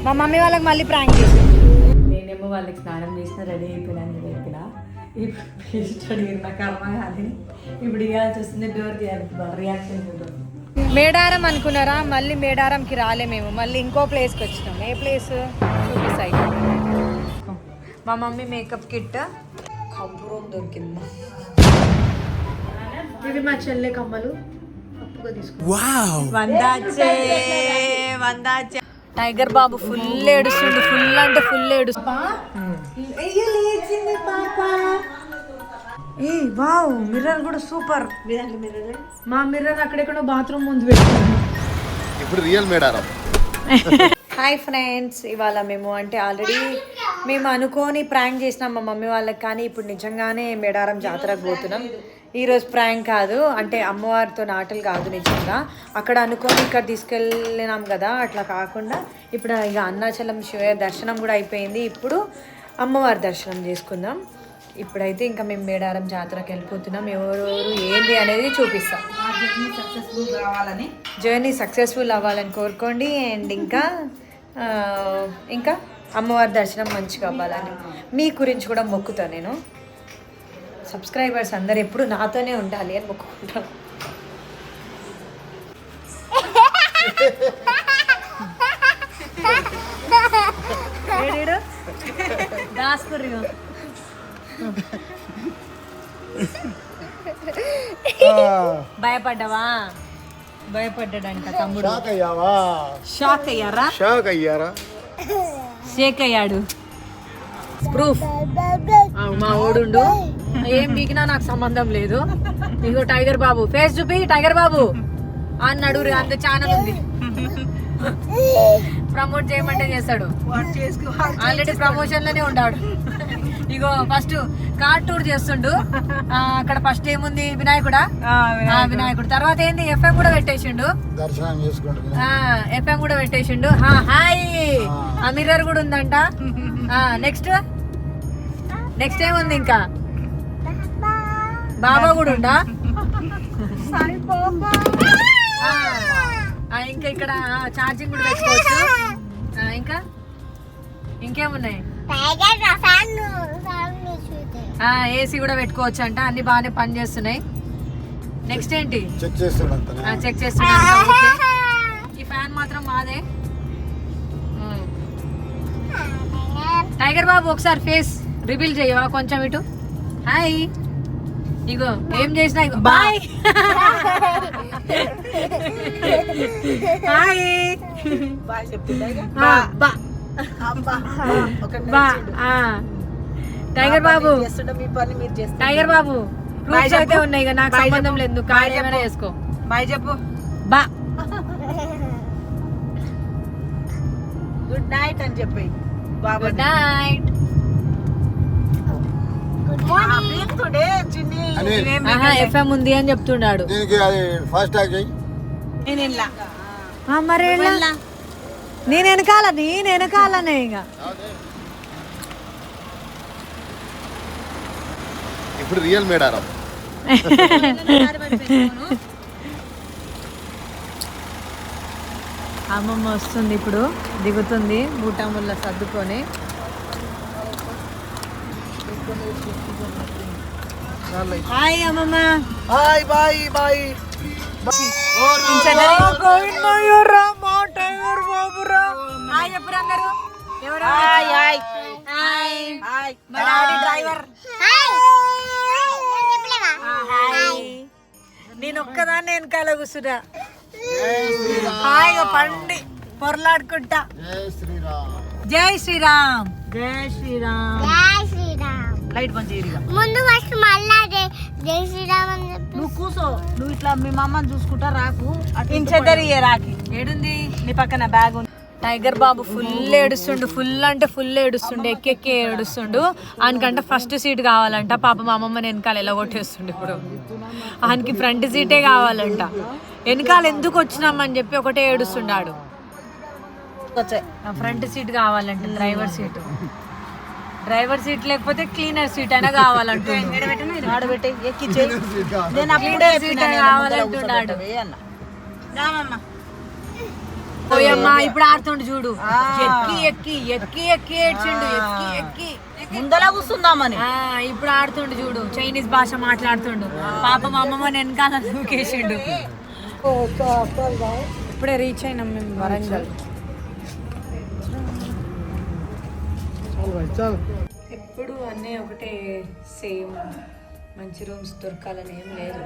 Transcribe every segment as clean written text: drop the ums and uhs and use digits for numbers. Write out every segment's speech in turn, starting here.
మా మమ్మీ వాళ్ళకి మళ్ళీ ప్రాంక్ చేసి నేనేమో వాళ్ళకి స్నానం చేసిన రెడీ అయిపోయినాను చెప్పిన ఇప్పుడు పేస్ట్ అడిగిన నా కర్మ కానీ ఇప్పుడు ఇవ్వాల్సి వస్తుంది డోర్ తీయాలి రియాక్షన్ చూద్దాం. మేడారం అనుకున్నారా, మళ్ళీ మేడారంకి రాలే మేము, మళ్ళీ ఇంకో ప్లేస్కి వచ్చినాం. ఏ ప్లేస్ చూపిస్తాయి. మా మమ్మీ మేకప్ కిట్ కబ్బురం దొరికింది. ఇవి మా చెల్లె కమ్మలు అప్పుగా తీసుకున్నాం. టైగర్ బాబు ఫుల్ ఏడుస్తుండు, ఫుల్ అంటే ఫుల్ ఏడుస్తా. ఏ వావ్, మిర్రర్ కూడా సూపర్. మా మిర్రర్ అక్కడెక్కడో బాత్రూమ్ ముందు పెట్టుకున్నాం. ఇప్పుడు రియల్ మేడారం. హాయ్ ఫ్రెండ్స్, ఇవాళ మేము అంటే ఆల్రెడీ మేము అనుకోని ప్రాంక్ చేసినాం మా మమ్మీ వాళ్ళకి, కానీ ఇప్పుడు నిజంగానే మేడారం జాతరకు పోతున్నాం. ఈరోజు ప్రాంక్ కాదు, అంటే అమ్మవారితో నాటలు కాదు, నిజంగా అక్కడ అనుకోని ఇక్కడ తీసుకెళ్ళినాం కదా, అట్లా కాకుండా ఇప్పుడు ఇక అరుణాచలం శివయ్య దర్శనం కూడా అయిపోయింది. ఇప్పుడు అమ్మవారి దర్శనం చేసుకుందాం. ఇప్పుడైతే ఇంకా మేము మేడారం జాతరకు వెళ్ళిపోతున్నాం. ఎవరెవరు ఏంటి అనేది చూపిస్తాం. జర్నీ సక్సెస్ఫుల్ అవ్వాలని కోరుకోండి. అండ్ ఇంకా అమ్మవారి దర్శనం మంచిగా అవ్వాలని మీ గురించి కూడా మొక్కుతాను. నేను సబ్స్క్రైబర్స్ అందరు ఎప్పుడు నాతోనే ఉండాలి అని మొక్కుకుంటాను. దాస్కుర్రి భయపడ్డావా? భయపడ్డాడంట తమ్ముడు. షాక్ అయ్యారా? షేక్ అయ్యాడు. ప్రూఫ్ మా ఓడుండు, ఏం బీకినా నాకు సంబంధం లేదు. ఇగో టైగర్ బాబు ఫేస్ చూపి, టైగర్ బాబు అన్నాడు. అంత ఛానల్ ఉంది, ప్రమోట్ చేయమంటే చేస్తాడు. ఆల్రెడీ ప్రమోషన్ లోనే ఉన్నాడు. ఇగో ఫస్ట్ కార్ టూర్ చేస్తుండు. అక్కడ ఫస్ట్ ఏముంది, వినాయకుడా, వినాయకుడు. తర్వాత ఏంది, ఎఫ్ఎం కూడా పెట్టేసిండు. ఎఫ్ఎం కూడా పెట్టేసిండు. హాయ్, ఆ మిర్రర్ కూడా ఉందంట. నెక్స్ట్ ఏముంది, ఇంకా బాబా కూడా ఉందా. ఇంకా ఇక్కడ ఛార్జింగ్ కూడా పెట్టుకోవచ్చు. ఇంకా ఇంకేమున్నాయి, ఏసీ కూడా పెట్టుకోవచ్చు అంట. అన్ని బాగానే పని చేస్తున్నాయి. నెక్స్ట్ ఏంటి, చెక్ చేస్తున్నా. ఈ ఫ్యాన్ మాత్రం మాదే. టైగర్ బాబు ఒకసారి ఫేస్ రివీల్ చేయవా కొంచెం ఇటు? హాయ్, ఇగో ఏం చేసినా ఇగో బాయ్. హాయ్ టైగర్ బాబు, టైగర్ బాబు ప్రూఫ్స్ అయితే ఉన్నాయి, ఇక నాకు సంబంధం లేదు. నువ్వు కాల్ ఏమైనా చేసుకో. బాయ్ చెప్పు. బా గుడ్ నైట్ అని చెప్పి. Good night. ఎఫ్ఎం ఉంది అని చెప్తున్నాడు. మరి నేను వెనకాలనే ఇక. ఇప్పుడు రియల్ మేడారం. అమ్మమ్మ వస్తుంది, ఇప్పుడు దిగుతుంది బూటాముల్ల సర్దుకొని. హాయ్ అమ్మమ్మ. Hi bye bye. నేను ఒక్కదాన్ని వెనకాల కూర్చున్నా. హాయిగా పండి పొరలాడుకుంటా. జై శ్రీరామ్. జై శ్రీరామ్. లైట్ బంద్ చేయరు. ముందు ఫస్ట్ మళ్ళా జై శ్రీరామ్ అని చెప్పి నువ్వు కూసో. నువ్వు ఇట్లా మీ మమ్మని చూసుకుంటా రాకు. ఇంచెద్దరి రాకి ఏడుంది నీ పక్కన బ్యాగ్ ఉంది. టైగర్ బాబు ఫుల్ ఏడుస్తుండు, ఫుల్ అంటే ఫుల్ ఏడుస్తుండు, ఎక్కెక్కి ఏడుస్తుండు. ఆయనకంటే ఫస్ట్ సీట్ కావాలంట. పాప మా అమ్మమ్మని వెనకాల ఎలా కొట్టేస్తుండు. ఇప్పుడు ఆయనకి ఫ్రంట్ సీటే కావాలంట. వెనకాల ఎందుకు వచ్చినామని చెప్పి ఒకటే ఏడుస్తున్నాడు. ఫ్రంట్ సీట్ కావాలంట, డ్రైవర్ సీట్. డ్రైవర్ సీట్ లేకపోతే క్లీనర్ సీట్ అయినా కావాలంటున్నాడు. ఓయమ్మా ఇప్పుడు ఆడుతుండు చూడు, ఎక్కి ఎక్కి ఎక్కి ఎక్కి ఏడ్చిండు, ఎక్కి ఎక్కి ముందలా కూర్చుందామని. ఇప్పుడు ఆడుతుండు చూడు, చైనీస్ భాష మాట్లాడుతుండు. పాపం అమ్మమ్మ వెనకాల దూకేసిండు. ఇప్పుడే రీచ్ అయినాం మేము వరంగల్. ఎప్పుడు అన్నీ ఒకటే సేమ్, మంచి రూమ్స్ దొరకాలని ఏం లేదు.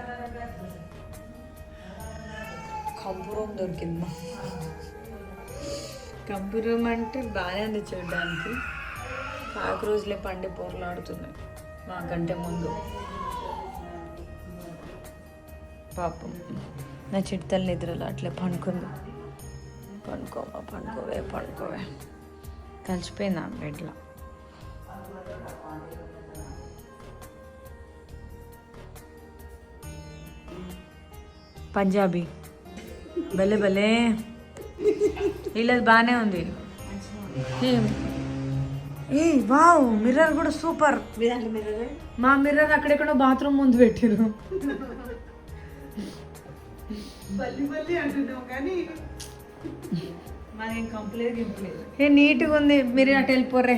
కంపు రూమ్ దొరికింది. కంపు రూమ్ అంటే బాగానే ఉంది చూడడానికి. పాక రోజులే పండి పోర్లాడుతున్నాయి మాకంటే ముందు. పాపం నా చిట్టలు నిద్రలు అట్లే పండుకుంది. పండుకోవా పండుకోవే పండుకోవే కలిసిపోయింది ఆ బెడ్లో. పంజాబీ భలే భలే, వీళ్ళది బాగానే ఉంది. ఏ వావ్, మిర్రర్ కూడా సూపర్. మా మిర్రర్ అక్కడెక్కడో బాత్రూమ్ ముందు పెట్టిరు. ఏ నీట్గా ఉంది. మీరు అటు వెళ్ళిపోర్రే.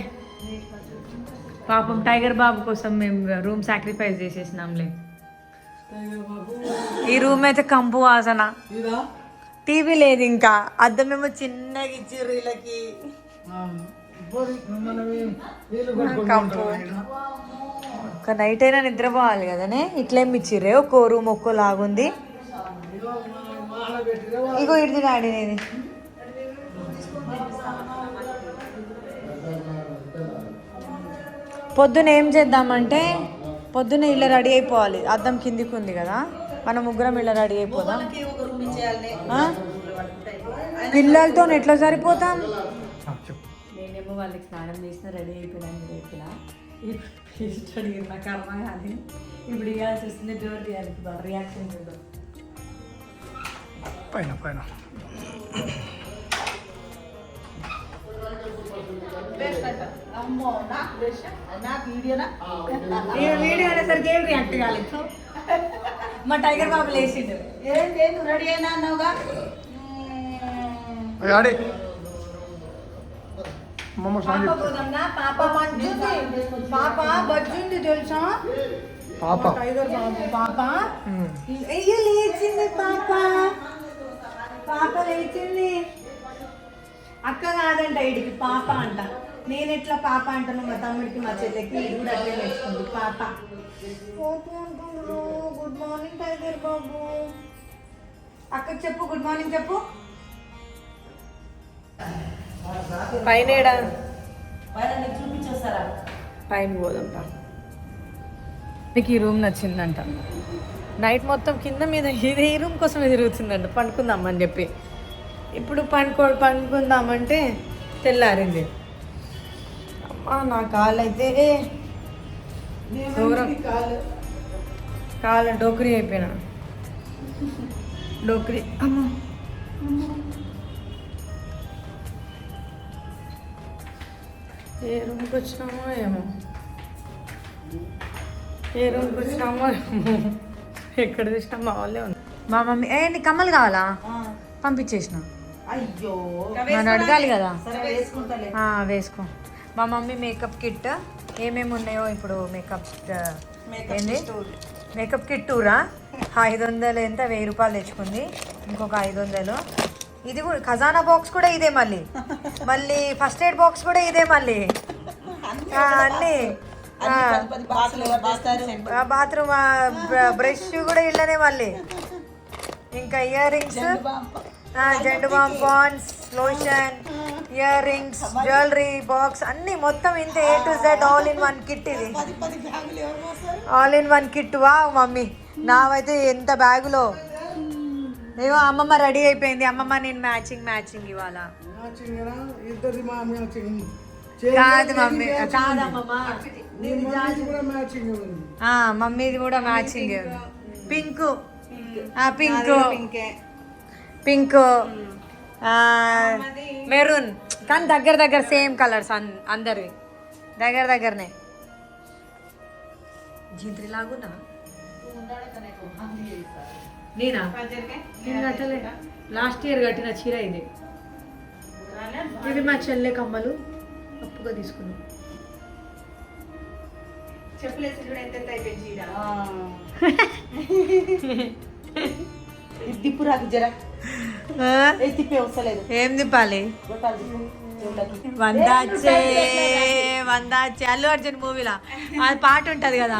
పాపం టైగర్ బాబు కోసం మేము రూమ్ సాక్రిఫైస్ చేసేసినాంలే. ఈ రూమ్ అయితే కంపు వాసన. టీవీ లేదు, ఇంకా అద్దమేమో చిన్నగా ఇచ్చిర్రు వీళ్ళకి. కంపు. ఒక నైట్ అయినా నిద్రపోవాలి కదనే. ఇట్లేమి ఇచ్చిర్రే, ఒక్కో రూమ్ ఒక్కో లాగుంది. ఇగో ఇడిది డాడీ ఇది. పొద్దున ఏం చేద్దామంటే, పొద్దున్న ఇళ్ళ రెడీ అయిపోవాలి. అద్దం కిందికి ఉంది కదా, మనం ముగ్గురం ఇళ్ళ రెడీ అయిపోదాం. పిల్లలతో ఎట్లా సరిపోతాం? నేనేమో వాళ్ళకి స్నానం చేసిన రెడీ అయిపోయాను రేపులా. ఇప్పుడు అడిగిన నా కర్మ కానీ ఇప్పుడు ఇవ్వాల్సి వస్తుంది. డోర్ తీయాలి. రియాక్షన్ చూద్దాం. పైన పైన వీడియో అనేసరికి ఏం రియాక్ట్ కాలేదు. మా టైగర్ బాబు లేచిండు. ఏంటి నువ్వు రెడీ అయినా అన్నావుగా. పాప మంచుంది, పాప బజ్జుంది తెలుసా? పాప టైగర్ బాబు పాప అయ్యో లేచింది. పాప పాప లేచింది. అక్క కాదంట, ఇడికి పాప అంట. నేను ఎట్లా పాప అంటాను, మా తమ్ముడికి మా చెల్లెకి ఇది కూడా అట్లే నేర్చుకుంది పాప. గుడ్ మార్నింగ్ టైగర్ బాబు. అక్కకి చెప్పు గుడ్ మార్నింగ్ చెప్పు. పైన చూపించేస్తారా? పైన పోదాంపా. నీకు ఈ రూమ్ నచ్చిందంట. నైట్ మొత్తం కింద మీద ఇది ఈ రూమ్ కోసమే తిరుగుతుందంట, పండుకుందామని చెప్పి. ఇప్పుడు పండుకుందామంటే తెల్లారింది. అమ్మా నా కాళ్ళు అయితే కాళ్ళు డోకరీ అయిపోయినా. డోకరీ అమ్మా. ఏ రూమ్కి వచ్చినామో ఏమో, ఏ రూమ్కి వచ్చినామో ఏమో. ఎక్కడ చూసినా మా వాళ్ళే ఉంది. మా మమ్మీ నీ కమ్మలు కావాలా పంపించేసిన. అయ్యో నన్ను అడగాలి కదా. వేసుకుంటా. వేసుకో. మా మమ్మీ మేకప్ కిట్ ఏమేమి ఉన్నాయో ఇప్పుడు. ఏంది మేకప్ కిట్ టూరా 500 ఎంత 1000 రూపాయలు తెచ్చుకుంది. ఇంకొక 500. ఇది కూడా ఖజానా బాక్స్ కూడా ఇదే, మళ్ళీ ఫస్ట్ ఎయిడ్ బాక్స్ కూడా ఇదే, మళ్ళీ అన్నీ బాత్రూమ్ బ్రష్ కూడా ఇళ్ళనే, మళ్ళీ ఇంకా earrings, Zandu balm, Pond's, lotion, earrings, jewellery box అన్నీ మొత్తం ఇంత A to Z all in one kit. ఇది ఆల్ ఇన్ వన్ కిట్. వా మమ్మీ నావైతే ఎంత బ్యాగులో. ఏమో అమ్మమ్మ రెడీ అయిపోయింది. అమ్మమ్మ నేను మ్యాచింగ్ ఇవాళ. కాదు మమ్మీ, కాదమ్మమ్మ మమ్మీది కూడా మ్యాచింగ్. పింక్ పింక్ మెరూన్, కానీ దగ్గర సేమ్ కలర్స్ అందరివి దగ్గరనే. జింత్రి లాగున్నా నేనా? నేను కట్టలే. లాస్ట్ ఇయర్ కట్టిన చీర ఇది. ఇవి మా చెల్లె కమ్మలు అప్పుగా తీసుకున్నాం. చెప్పులేసి కూడా ఎంత అయిపోయింది చీర. ఇది తిప్పు రాదు జరా. ఏ తిప్పే వస్తలేదు. ఏం తిప్పాలి? వందాచే వందాచే అల్లు అర్జున్ మూవీలా అది పాట ఉంటది కదా,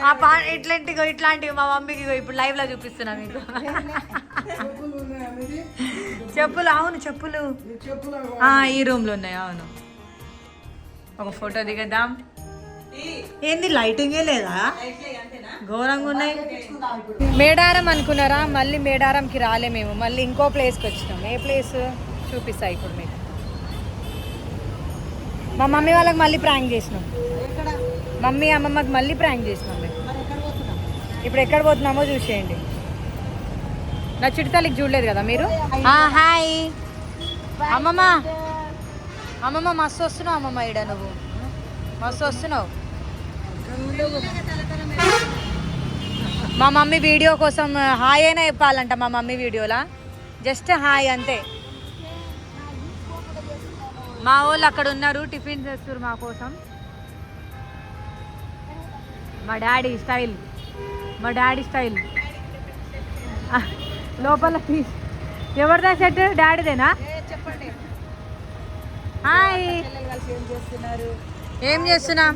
ఆ పాట ఇట్లాంటివి మా మమ్మీకి ఇప్పుడు లైవ్ లో చూపిస్తున్నా మీకు. చెప్పులు, అవును చెప్పులు ఈ రూమ్ లో ఉన్నాయి. అవును, ఒక ఫోటో దిగద్దాం. ఏంది లైటింగే లేదా? ఘోరంగా ఉన్నాయి. మేడారం అనుకున్నారా? మళ్ళీ మేడారంకి రాలే మేము, మళ్ళీ ఇంకో ప్లేస్కి వచ్చినాం. ఏ ప్లేస్ చూపిస్తా ఇప్పుడు మీకు. మా మమ్మీ వాళ్ళకి మళ్ళీ ప్రాంక్ చేసినాం. మమ్మీ అమ్మమ్మకి మళ్ళీ ప్రాంక్ చేసినాం మేము. ఇప్పుడు ఎక్కడ పోతున్నామో చూసేయండి. నా చిట్టాలికి చూడలేదు కదా మీరు. హాయ్ అమ్మమ్మ. అమ్మమ్మ మస్తు వస్తున్నావు అమ్మమ్మ. ఈడ నువ్వు మస్తు వస్తున్నావు. మా మమ్మీ వీడియో కోసం హాయ్ అయినా చెప్పాలంట. మా మమ్మీ వీడియోలా జస్ట్ హాయ్ అంతే. మా వాళ్ళు అక్కడ ఉన్నారు, టిఫిన్ చేస్తారు మా కోసం. మా డాడీ స్టైల్, మా డాడీ స్టైల్. లోపల ఎవరిదా సెట్? డాడీదేనా? చెప్పండి. హాయ్, ఏం చేస్తున్నారు? ఏం చేస్తున్నా?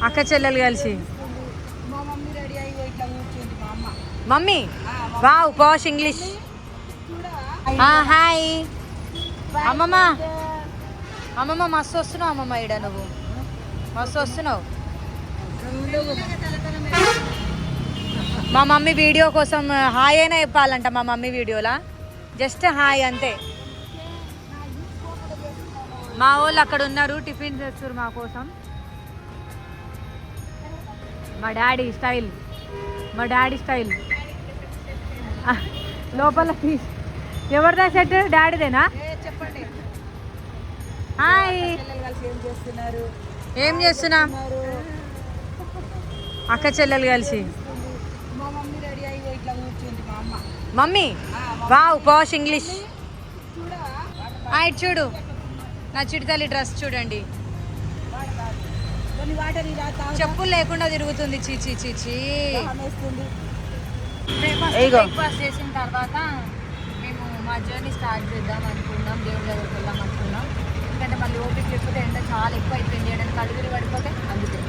అక్క చెల్లెలు కలిసి. మా మమ్మీ రెడీ అయ్యి ఇట్లా కూర్చుంది మా అమ్మ. మమ్మీ వావ్, పాష్ ఇంగ్లీష్. హాయ్ అమ్మమ్మ. అమ్మమ్మ మస్తు వస్తున్నావు అమ్మమ్మ. ఈడ నువ్వు మస్తు వస్తున్నావు. మా మమ్మీ వీడియో కోసం హాయ్ అయినా చెప్పాలంట. మా మమ్మీ వీడియోలా జస్ట్ హాయ్ అంతే. మా వాళ్ళు అక్కడ ఉన్నారు, టిఫిన్ చేస్తారు మా కోసం. మా డాడీ స్టైల్, మా డాడీ స్టైల్. లోపల ఎవరిదా సెట్? డాడీదేనా? చెప్పండి. హాయ్, కలిసి ఏం చేస్తున్నారు? ఏం చేస్తున్నా? అక్క చెల్లెలు కలిసి. మా మమ్మీ రెడీ అయ్యి ఇట్లా కూర్చుంది మా అమ్మ. మమ్మీ వావ్, పాష్ ఇంగ్లీష్. ఇటు చూడు, నా చిడితల్లి డ్రెస్ చూడండి. కొన్ని వాటర్ చెప్పులు లేకుండా తిరుగుతుంది. చీచి చీచి. వేస్తుంది. బ్రేక్ఫాస్ట్ చేసిన తర్వాత మేము మా జర్నీ స్టార్ట్ చేద్దాం అనుకున్నాం. దేవుడి దగ్గరికి వెళ్దాం అనుకున్నాం. ఎందుకంటే మళ్ళీ ఓపిక లేకపోతే ఎండ చాలా ఎక్కువ అయిపోయింది. చేయడానికి కడుగులు పడిపోతే అందుకే